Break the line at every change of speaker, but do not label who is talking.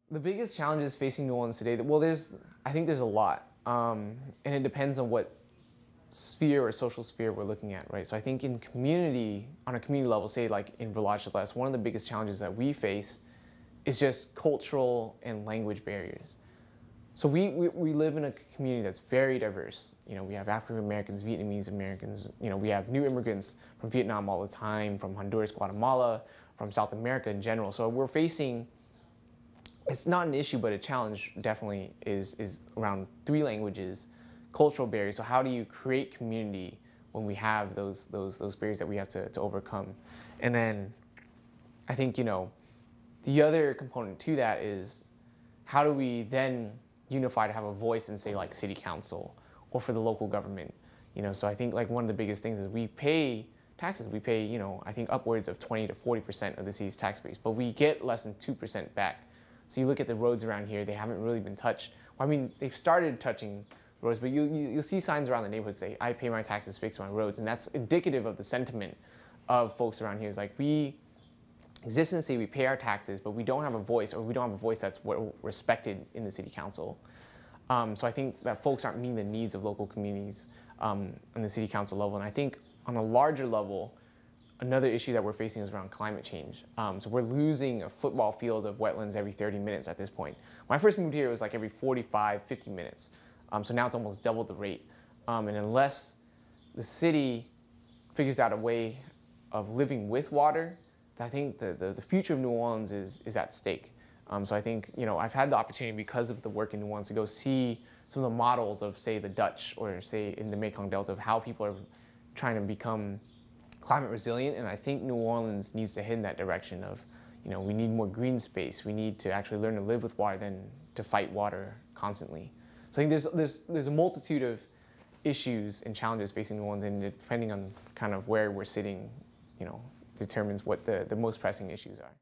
The biggest challenges facing New Orleans today, well, I think there's a lot. And it depends on what sphere or social sphere we're looking at, right? So I think in community, on a community level, say like in Village de l'Est, one of the biggest challenges that we face is just cultural and language barriers. So we live in a community that's very diverse. We have African Americans, Vietnamese Americans, we have new immigrants from Vietnam all the time, from Honduras, Guatemala, from South America in general. So we're facing, it's not an issue, but a challenge definitely is around three languages, cultural barriers. So how do you create community when we have those barriers that we have to overcome? And then I think, the other component to that is how do we then unify to have a voice in, say, like city council or for the local government? So I think like one of the biggest things is we pay taxes. We pay, I think upwards of 20 to 40% of the city's tax base, but we get less than 2% back. So you look at the roads around here, they haven't really been touched. Well, I mean, they've started touching roads, but you'll see signs around the neighborhood say, I pay my taxes, fix my roads. And that's indicative of the sentiment of folks around here. It's like we exist in the city, we pay our taxes, but we don't have a voice, or we don't have a voice that's respected in the city council. So I think that folks aren't meeting the needs of local communities on the city council level. And I think on a larger level, another issue that we're facing is around climate change. So we're losing a football field of wetlands every 30 minutes at this point. When I first moved here, it was like every 45, 50 minutes. So now it's almost double the rate. And unless the city figures out a way of living with water, I think the future of New Orleans is at stake. So I think, I've had the opportunity because of the work in New Orleans to go see some of the models of, say, the Dutch or, say, in the Mekong Delta of how people are trying to become climate resilient. And I think New Orleans needs to head in that direction of, we need more green space. We need to actually learn to live with water than to fight water constantly. So I think there's a multitude of issues and challenges facing New Orleans, and depending on kind of where we're sitting, determines what the most pressing issues are.